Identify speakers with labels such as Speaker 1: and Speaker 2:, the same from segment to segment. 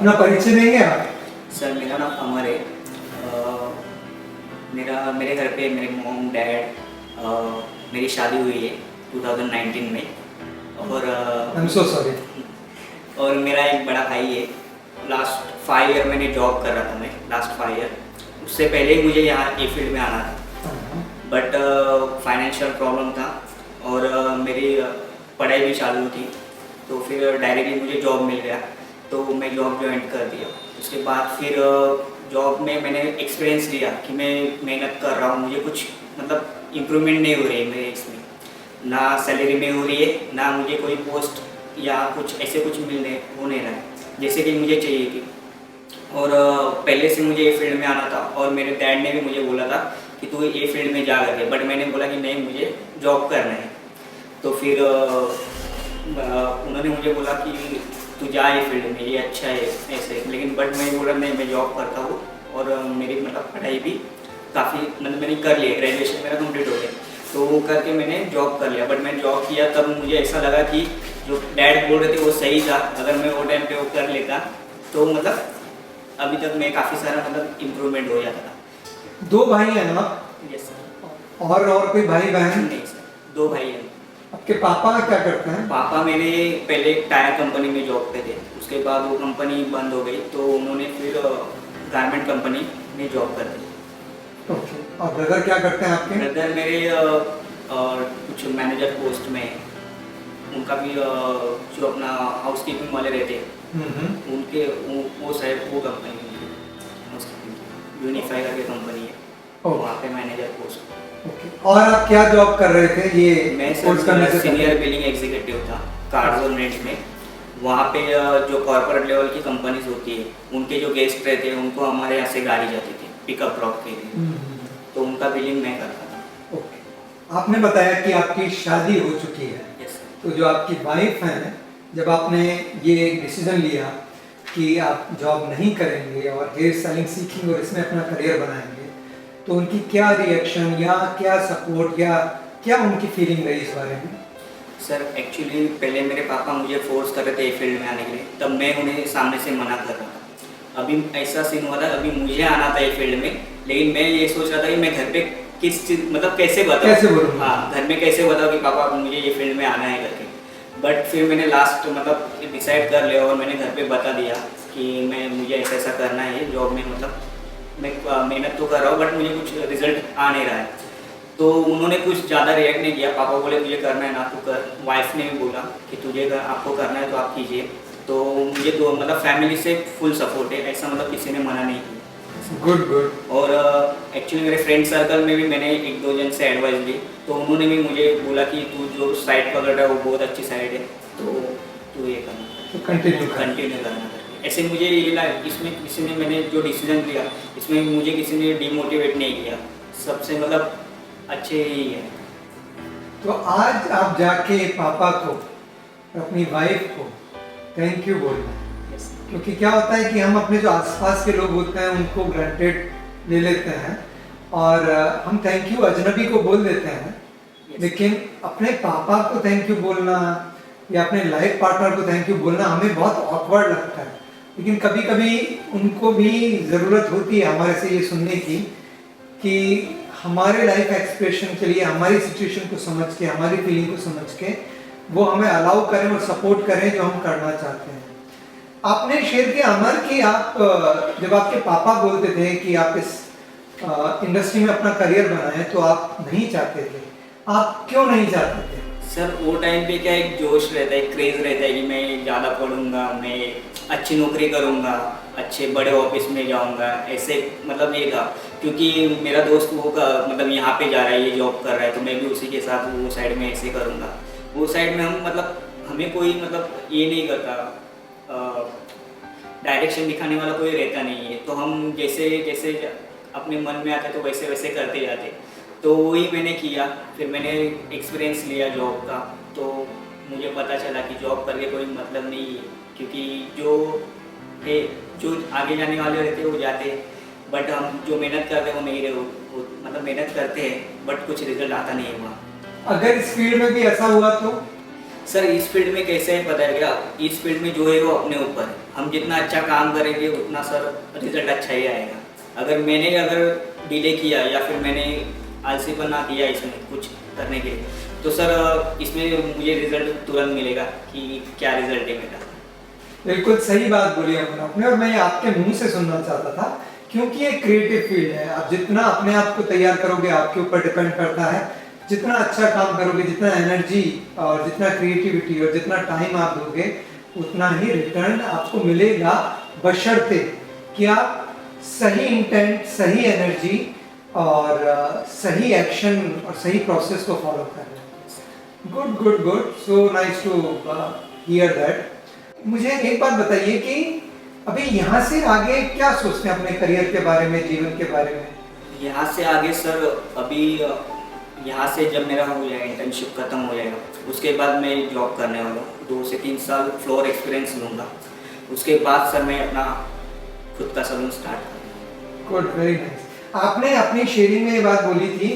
Speaker 1: अपना परिचय देंगे आप?
Speaker 2: सर मेरा नाम अमर है। मेरे घर पे मेरे मॉम डैड, मेरी शादी हुई है 2019 में। और
Speaker 1: आई एम सो सॉरी।
Speaker 2: और मेरा एक बड़ा भाई है। लास्ट 5 ईयर मैंने जॉब कर रहा था, मैं लास्ट 5 ईयर। उससे पहले ही मुझे यहाँ ये फील्ड में आना था, बट फाइनेंशियल प्रॉब्लम था और मेरी पढ़ाई भी चालू थी, तो फिर डायरेक्टली मुझे जॉब मिल गया, तो मैं जॉब ज्वाइन कर दिया। उसके बाद फिर जॉब में मैंने एक्सपीरियंस लिया कि मैं मेहनत कर रहा हूँ, मुझे कुछ मतलब इम्प्रूवमेंट नहीं हो रही है मेरे इसमें, ना सैलरी में हो रही है, ना मुझे कोई पोस्ट या कुछ ऐसे कुछ मिलने हो नहीं रहा है जैसे कि मुझे चाहिए थी। और पहले से मुझे ये फील्ड में आना था और मेरे डैड ने भी मुझे बोला था कि तू ये फील्ड में जा करके, बट मैंने बोला कि नहीं, मुझे जॉब करना है। तो फिर उन्होंने मुझे बोला कि तू जा ये फील्ड में, ये अच्छा है ऐसे, लेकिन बट मैं बोला नहीं, मैं जॉब करता हूँ। और मेरी मतलब पढ़ाई भी काफ़ी मतलब मैंने कर लिया, ग्रेजुएशन मेरा कंप्लीट हो गया, तो वो करके मैंने जॉब कर लिया। बट मैं जॉब किया तब मुझे ऐसा लगा कि जो डैड बोल रहे थे वो सही था, अगर मैं वो टाइम पे वो कर लेता तो मतलब अभी तक मैं काफ़ी सारा मतलब इम्प्रूवमेंट हो जाता था।
Speaker 1: 2 भाई हैं ना?
Speaker 2: Yes sir.
Speaker 1: और कोई भाई बहन?
Speaker 2: नहीं सर, 2 भाई हैं।
Speaker 1: आपके पापा क्या करते हैं?
Speaker 2: पापा मेरे पहले एक टायर कंपनी में जॉब पे थे, उसके बाद वो कंपनी बंद हो गई, तो उन्होंने फिर गारमेंट कंपनी में जॉब कर दी।
Speaker 1: ओके। और ब्रदर क्या करते हैं आपके?
Speaker 2: ब्रदर मेरे कुछ मैनेजर पोस्ट में है। उनका भी जो अपना हाउसकीपिंग वाले रहते उनके वो शायद वो कंपनी में हाउसकीपिंग यूनिफाई करके कंपनी है, वहाँ पे मैनेजर पोस्ट।
Speaker 1: ओके। और आप क्या जॉब कर रहे थे ये?
Speaker 2: मैं
Speaker 1: कोर्स करने से
Speaker 2: सीनियर बिलिंग एग्जीक्यूटिव था कार्स और रेंट में। वहाँ पे जो कॉर्पोरेट लेवल की कंपनीज होती है, उनके जो गेस्ट रहते हैं उनको हमारे यहाँ से गाड़ी जाती थी पिकअप ड्रॉप के लिए, तो उनका बिलिंग मैं करता था।
Speaker 1: ओके। आपने बताया कि आपकी शादी हो चुकी है,
Speaker 2: यस।
Speaker 1: तो जो आपकी वाइफ हैं, जब आपने ये डिसीजन लिया कि आप जॉब नहीं करेंगे और हेयर सेलिंग सीखेंगे और इसमें अपना करियर बनाएंगे, तो उनकी क्या रिएक्शन या क्या सपोर्ट या क्या उनकी फीलिंग रही इस बारे में?
Speaker 2: सर एक्चुअली पहले मेरे पापा मुझे फोर्स कर रहे थे ये फील्ड में आने के लिए, तब मैं उन्हें सामने से मना कर रहा था। अभी ऐसा सीन हुआ था, अभी मुझे आना था ये फील्ड में, लेकिन मैं ये सोच रहा था कि मैं घर पे किस चीज़ मतलब कैसे बताऊँ,
Speaker 1: कैसे बोलूँ?
Speaker 2: हाँ, घर में कैसे बताऊँ कि पापा मुझे ये फील्ड में आना है करके। बट फिर मैंने लास्ट मतलब डिसाइड कर लिया और मैंने घर पे बता दिया कि मुझे ऐसा ऐसा करना है जॉब में, मतलब मैं मेहनत तो कर रहा हूँ बट मुझे कुछ रिजल्ट आ नहीं रहा है। तो उन्होंने कुछ ज़्यादा रिएक्ट नहीं किया। पापा बोले तुझे करना है ना तू कर, वाइफ ने भी बोला कि तुझे आपको करना है तो आप कीजिए। तो मुझे तो मतलब फैमिली से फुल सपोर्ट है, ऐसा मतलब किसी ने मना नहीं किया।
Speaker 1: Good good.
Speaker 2: और एक्चुअली मेरे फ्रेंड सर्कल में भी मैंने 1-2 जन से एडवाइस ली, तो उन्होंने भी मुझे बोला कि तू जो साइड पकड़ रहा है वो बहुत अच्छी साइड है, तो तू ये करना,
Speaker 1: तो कंटिन्यू
Speaker 2: कंटिन्यू करना करके। ऐसे मुझे ये लगा, इसमें किसी ने मैंने जो डिसीजन लिया इसमें मुझे किसी ने डिमोटिवेट नहीं किया, सबसे मतलब अच्छे ही है।
Speaker 1: तो आज आप जाके पापा को, अपनी वाइफ को थैंक यू बोलना है, क्योंकि क्या होता है कि हम अपने जो आसपास के लोग होते हैं उनको ग्रांटेड ले लेते हैं और हम थैंक यू अजनबी को बोल देते हैं, लेकिन अपने पापा को थैंक यू बोलना या अपने लाइफ पार्टनर को थैंक यू बोलना हमें बहुत ऑकवर्ड लगता है, लेकिन कभी कभी उनको भी ज़रूरत होती है हमारे से ये सुनने की कि हमारे लाइफ एक्सप्रेशन के लिए, हमारी सिचुएशन को समझ के, हमारी फीलिंग को समझ के वो हमें अलाउ करें और सपोर्ट करें जो हम करना चाहते हैं। आपने शेयर किया अमर कि आप जब आपके पापा बोलते थे कि आप इस इंडस्ट्री में अपना करियर बनाएं तो आप नहीं चाहते थे, आप क्यों नहीं चाहते थे?
Speaker 2: सर वो टाइम पे क्या एक जोश रहता है, क्रेज़ रहता है कि मैं ज़्यादा पढ़ूंगा, मैं अच्छी नौकरी करूंगा, अच्छे बड़े ऑफिस में जाऊंगा, ऐसे मतलब ये था। क्योंकि मेरा दोस्त वो मतलब यहाँ पे जा रहा है, ये जॉब कर रहा है, तो मैं भी उसी के साथ वो साइड में ऐसे करूँगा। वो साइड में हम मतलब हमें कोई मतलब ये नहीं करता, डायरेक्शन दिखाने वाला कोई रहता नहीं है, तो हम जैसे जैसे अपने मन में आते तो वैसे वैसे करते जाते। तो वही मैंने किया, फिर मैंने एक्सपीरियंस लिया जॉब का, तो मुझे पता चला कि जॉब करके कोई मतलब नहीं है, क्योंकि जो आगे जाने वाले रहते हैं वो जाते हैं, बट हम जो मेहनत करते हैं वो नहीं रहे, वो मतलब मेहनत करते हैं बट कुछ रिजल्ट आता नहीं है वहाँ।
Speaker 1: अगर इस फील्ड में भी ऐसा हुआ तो?
Speaker 2: सर इस फील्ड में कैसे है पता है क्या, इस फील्ड में जो है वो अपने ऊपर है, हम जितना अच्छा काम करेंगे उतना सर रिजल्ट अच्छा ही आएगा। अगर डिले किया या फिर मैंने आलसीपना किया इसमें कुछ करने के लिए, तो सर इसमें मुझे रिजल्ट तुरंत मिलेगा कि क्या रिजल्ट है मेरा।
Speaker 1: बिल्कुल सही बात बोली अमन आपने, और मैं ये आपके मुंह से सुनना चाहता था, क्योंकि ये क्रिएटिव फील्ड है। आप जितना अपने आप को तैयार करोगे आपके ऊपर डिपेंड करता है। जितना अच्छा काम करोगे, जितना एनर्जी और जितना क्रिएटिविटी और जितना टाइम आप दोगे, उतना ही रिटर्न आपको मिलेगा, बशर्ते कि आप सही इंटेंट, सही एनर्जी और सही एक्शन और सही प्रोसेस को फॉलो कर रहे हैं। Good good good, so nice to hear that. मुझे एक बात बताइए कि अभी यहाँ से आगे क्या सोचते हैं अपने करियर के बारे में, जीवन के बारे में?
Speaker 2: यहाँ से आगे सर अभी यहाँ से जब मेरा हो जाएगा, इंटर्नशिप खत्म हो जाएगा, उसके बाद मैं जॉब करने वाला हूँ। 2 से 3 साल फ्लोर एक्सपीरियंस लूँगा, उसके बाद सर मैं अपना खुद का सलून स्टार्ट करूँगा।
Speaker 1: Good, very nice. आपने अपनी शेयरिंग में ये बात बोली थी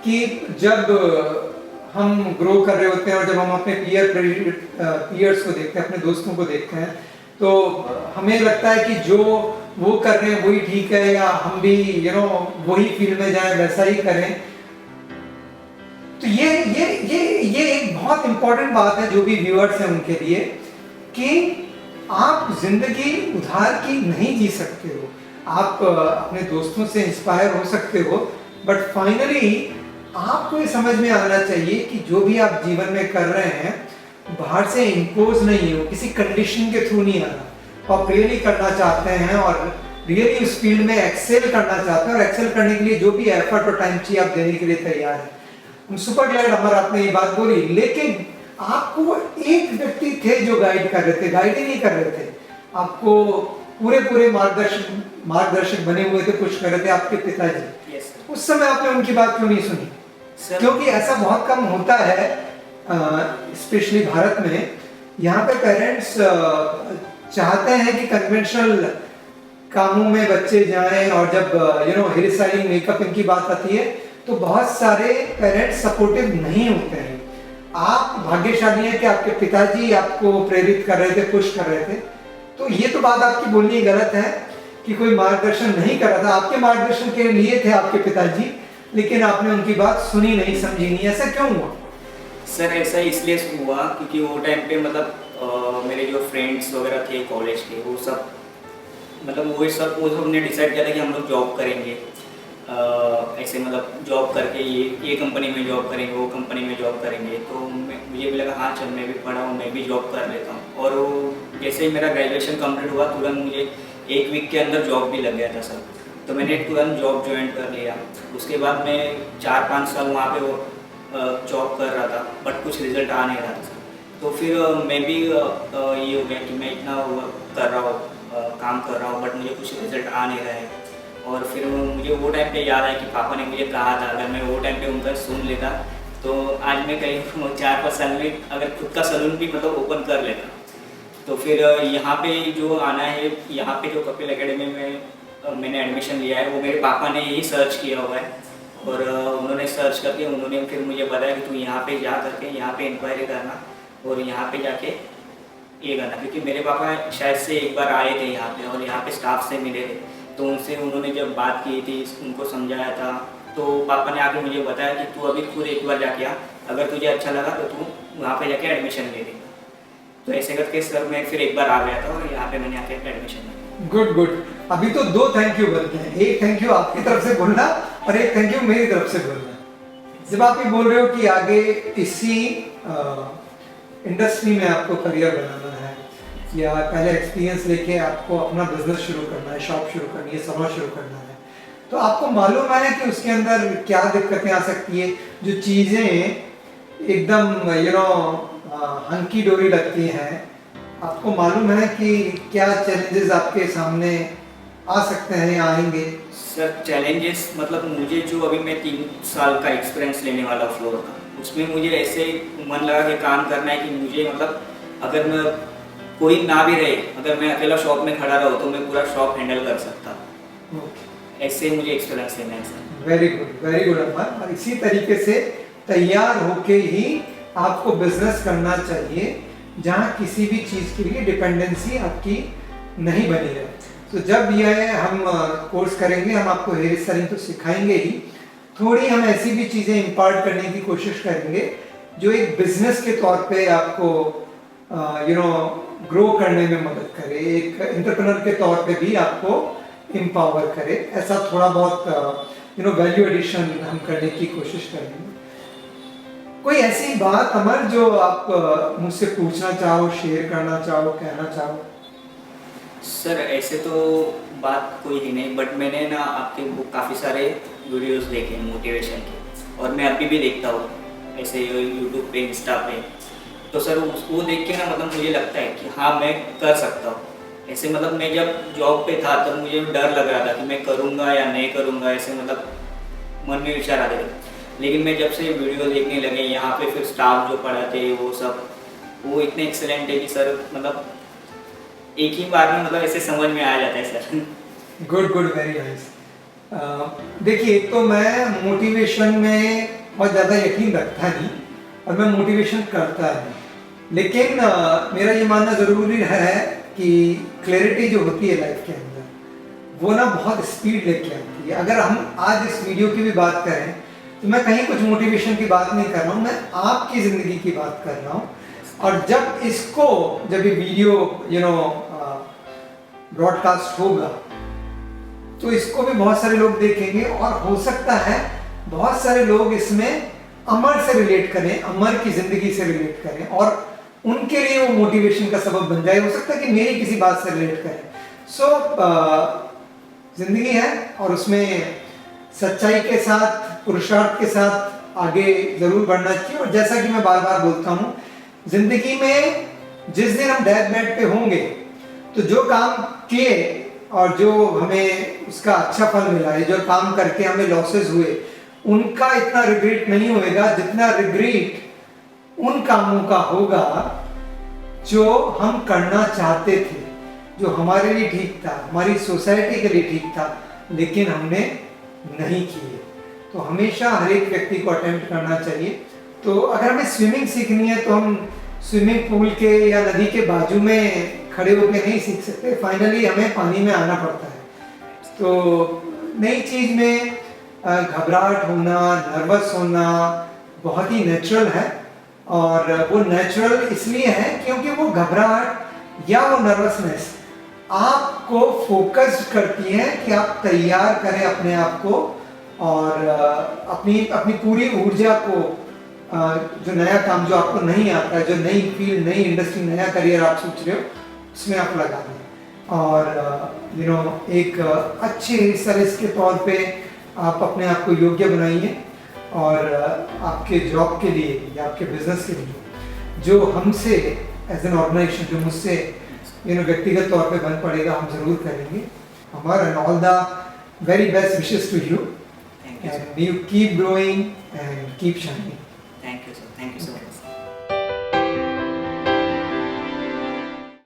Speaker 1: कि जब हम ग्रो कर रहे होते हैं और जब हम अपने पीयर्स को देखते हैं, अपने दोस्तों को देखते हैं, तो हमें लगता है कि जो वो कर रहे हैं वही ठीक है, या हम भी वही फील्ड में जाएं, वैसा ही करें। तो ये एक बहुत इंपॉर्टेंट बात है जो भी व्यूअर्स हैं उनके लिए, कि आप जिंदगी उधार की नहीं जी सकते हो। आप अपने दोस्तों से इंस्पायर हो सकते हो, बट फाइनली आपको ये समझ में आना चाहिए कि जो भी आप जीवन में कर रहे हैं बाहर से इम्पोज नहीं हो, किसी कंडीशन के थ्रू नहीं आ रहा। आप रियली करना चाहते हैं और रियली उस फील्ड में एक्सेल करना चाहते हैं, और एक्सेल करने के लिए जो भी एफर्ट और टाइम चाहिए आप देने के लिए तैयार हैं। सुपर ग्लैड अमर आपने ये बात बोली, लेकिन आपको एक व्यक्ति थे जो गाइड कर रहे थे, गाइड ही नहीं कर रहे थे आपको, पूरे मार्गदर्शक बने हुए थे, कुछ कर रहे थे आपके पिताजी। उस समय आपने उनकी बात क्यों नहीं सुनी? क्योंकि ऐसा बहुत कम होता है, स्पेशली भारत में। यहाँ पे पेरेंट्स चाहते हैं कि कन्वेंशनल कामों में बच्चे जाएं, और जब हेयर स्टाइलिंग, मेकअप इनकी बात आती है तो बहुत सारे पेरेंट्स सपोर्टिव नहीं होते हैं। आप भाग्यशाली हैं कि आपके पिताजी आपको प्रेरित कर रहे थे, पुश कर रहे थे। तो ये तो बात आपकी बोलनी गलत है कि कोई मार्गदर्शन नहीं कर रहा था। आपके मार्गदर्शन के लिए थे आपके पिताजी, लेकिन आपने उनकी बात सुनी नहीं, समझी नहीं। ऐसा क्यों हुआ?
Speaker 2: सर ऐसा इसलिए हुआ क्योंकि वो टाइम पे मतलब मेरे जो फ्रेंड्स वगैरह थे कॉलेज के, वो सब ने डिसाइड किया था कि हम लोग जॉब करेंगे। ऐसे मतलब जॉब करके ये कंपनी में जॉब करेंगे, वो कंपनी में जॉब करेंगे। तो मुझे भी लगा हाँ चल, मैं भी पढ़ा हूँ, मैं भी जॉब कर लेता हूँ। और जैसे ही मेरा ग्रेजुएशन कंप्लीट हुआ, तुरंत मुझे 1 वीक के अंदर जॉब भी लग गया था सर। तो मैंने तुरंत जॉब ज्वाइन कर लिया। उसके बाद मैं 4-5 साल वहाँ पे वो जॉब कर रहा था, बट कुछ रिजल्ट आ नहीं रहा था। तो फिर मैं भी ये हो गया कि मैं इतना कर रहा हूँ, काम कर रहा हूँ, बट मुझे कुछ रिजल्ट आ नहीं रहा है। और फिर मुझे वो टाइम पे याद है कि पापा ने मुझे कहा था, अगर मैं वो टाइम पे उनका सुन लेता तो आज मैं कहीं 4-5 साल में अगर खुद का सलून भी मतलब ओपन कर लेता। तो फिर यहाँ पे जो आना है, यहाँ पे जो कपिल एकेडमी में मैंने एडमिशन लिया है, वो मेरे पापा ने ही सर्च किया हुआ है। और उन्होंने सर्च करके उन्होंने फिर मुझे बताया कि तू यहाँ पे जा करके यहाँ पे इंक्वायरी करना और यहाँ पे जाके ये करना। क्योंकि मेरे पापा शायद से एक बार आए थे यहाँ पे और यहाँ पे स्टाफ से मिले थे, तो उनसे उन्होंने जब बात की थी, उनको समझाया था, तो पापा ने आके मुझे बताया कि तू अभी खुद एक बार जाके आ, अगर तुझे अच्छा लगा तो तू वहाँ पे जाके एडमिशन ले लेगा। तो ऐसे करके सर मैं फिर एक बार आ गया था और यहाँ पे मैंने आके एडमिशन लिया।
Speaker 1: Good good. अभी तो 2 थैंक यू बनते हैं, एक थैंक यू आपकी तरफ से बोलना और एक थैंक यू मेरी तरफ से बोलना। जब आप ये बोल रहे हो कि आगे इसी इंडस्ट्री में आपको करियर बनाना है, या पहले एक्सपीरियंस लेके आपको अपना बिजनेस शुरू करना है, शॉप शुरू करनी है, सलून शुरू करना है, तो आपको मालूम है कि उसके अंदर क्या दिक्कतें आ सकती है, जो चीज़ें एकदम हंकी डोरी लगती हैं। आपको मालूम है कि क्या चैलेंजेस आपके सामने आ सकते हैं या आएंगे?
Speaker 2: सर चैलेंजेस मतलब मुझे जो अभी मैं 3 साल का एक्सपीरियंस लेने वाला फ्लोर का, उसमें मुझे ऐसे मन लगा कि काम करना है कि मुझे मतलब अगर मैं कोई ना भी रहे, अगर मैं अकेला शॉप में खड़ा रहूँ तो मैं पूरा शॉप हैंडल कर सकता। ऐसे मुझे एक्सपीरियंस लेना है सर।
Speaker 1: वेरी गुड अमर। और इसी तरीके से तैयार होके ही आपको बिजनेस करना चाहिए, जहाँ किसी भी चीज़ के लिए डिपेंडेंसी आपकी नहीं बनी रहे। तो जब ये हम कोर्स करेंगे, हम आपको हेयर स्टाइलिंग तो सिखाएंगे ही, थोड़ी हम ऐसी भी चीज़ें इम्पार्ट करने की कोशिश करेंगे जो एक बिजनेस के तौर पे आपको ग्रो करने में मदद करे, एक एंटरप्रेन्योर के तौर पे भी आपको एम्पावर करे। ऐसा थोड़ा बहुत वैल्यू एडिशन हम करने की कोशिश करेंगे। कोई ऐसी बात अमर जो आप मुझसे पूछना चाहो, शेयर करना चाहो, कहना चाहो?
Speaker 2: सर ऐसे तो बात कोई ही नहीं, बट मैंने ना आपके वो काफ़ी सारे वीडियोस देखे हैं मोटिवेशन के, और मैं अभी भी देखता हूँ ऐसे यूट्यूब पे, इंस्टा पे। तो सर उसको देख के ना मतलब मुझे लगता है कि हाँ मैं कर सकता हूँ। ऐसे मतलब मैं जब जॉब पे था तब मुझे डर लग रहा था कि मैं करूँगा या नहीं करूँगा, ऐसे मतलब मन में विचार आते थे। लेकिन मैं जब से वीडियो देखने लगे यहाँ पे, फिर स्टाफ जो पढ़ाते वो सब, वो इतने एक्सेलेंट है कि सर मतलब एक ही बार में मतलब ऐसे समझ में आ जाता है sir.
Speaker 1: Good good, very nice. देखिए, एक तो मैं मोटिवेशन में बहुत ज़्यादा यकीन रखता नहीं और मैं मोटिवेशन करता नहीं, लेकिन मेरा ये मानना ज़रूरी है कि क्लैरिटी जो होती है लाइफ के अंदर वो ना बहुत स्पीड लेके आती है। अगर हम आज इस वीडियो की भी बात करें तो मैं कहीं कुछ मोटिवेशन की बात नहीं कर रहा हूँ, मैं आपकी ज़िंदगी की बात कर रहा हूँ। और जब ये वीडियो ब्रॉडकास्ट होगा तो इसको भी बहुत सारे लोग देखेंगे और हो सकता है बहुत सारे लोग इसमें अमर से रिलेट करें, अमर की जिंदगी से रिलेट करें और उनके लिए वो मोटिवेशन का सबब बन जाए। हो सकता है कि मेरी किसी बात से रिलेट करें। जिंदगी है और उसमें सच्चाई के साथ, पुरुषार्थ के साथ आगे जरूर बढ़ना चाहिए। और जैसा कि मैं बार बार बोलता हूँ, जिंदगी में जिस दिन हम डेथ बेड पे होंगे तो जो काम किए और जो हमें उसका अच्छा फल मिला है, जो काम करके हमें लॉसेस हुए, उनका इतना रिग्रेट नहीं होएगा जितना रिग्रेट उन कामों का होगा जो हम करना चाहते थे, जो हमारे लिए ठीक था, हमारी सोसाइटी के लिए ठीक था, लेकिन हमने नहीं किए। तो हमेशा हर एक व्यक्ति को अटेम्प्ट करना चाहिए। तो अगर हमें स्विमिंग सीखनी है तो हम स्विमिंग पूल के या नदी के बाजू में खड़े होकर नहीं सीख सकते, फाइनली हमें पानी में आना पड़ता है। तो नई चीज़ में घबराहट होना, नर्वस होना बहुत ही नेचुरल है, और वो नेचुरल इसलिए है क्योंकि वो घबराहट या वो नर्वसनेस आपको फोकस करती है कि आप तैयार करें अपने आप को और अपनी पूरी ऊर्जा को, जो नया काम जो आपको नहीं आता है, जो नई फील्ड, नई इंडस्ट्री, नया करियर आप सोच रहे हो, उसमें आप लगा दें। और एक अच्छे रिसर्च के तौर पे आप अपने आप को योग्य बनाइए और आपके जॉब के लिए या आपके बिजनेस के लिए जो हमसे एज एन ऑर्गेनाइजेशन, जो मुझसे व्यक्तिगत तौर पे बन पड़ेगा, हम जरूर करेंगे। हमारा and all the very best wishes to you and you keep growing and keep shining.
Speaker 2: Thank you sir, thank you so much.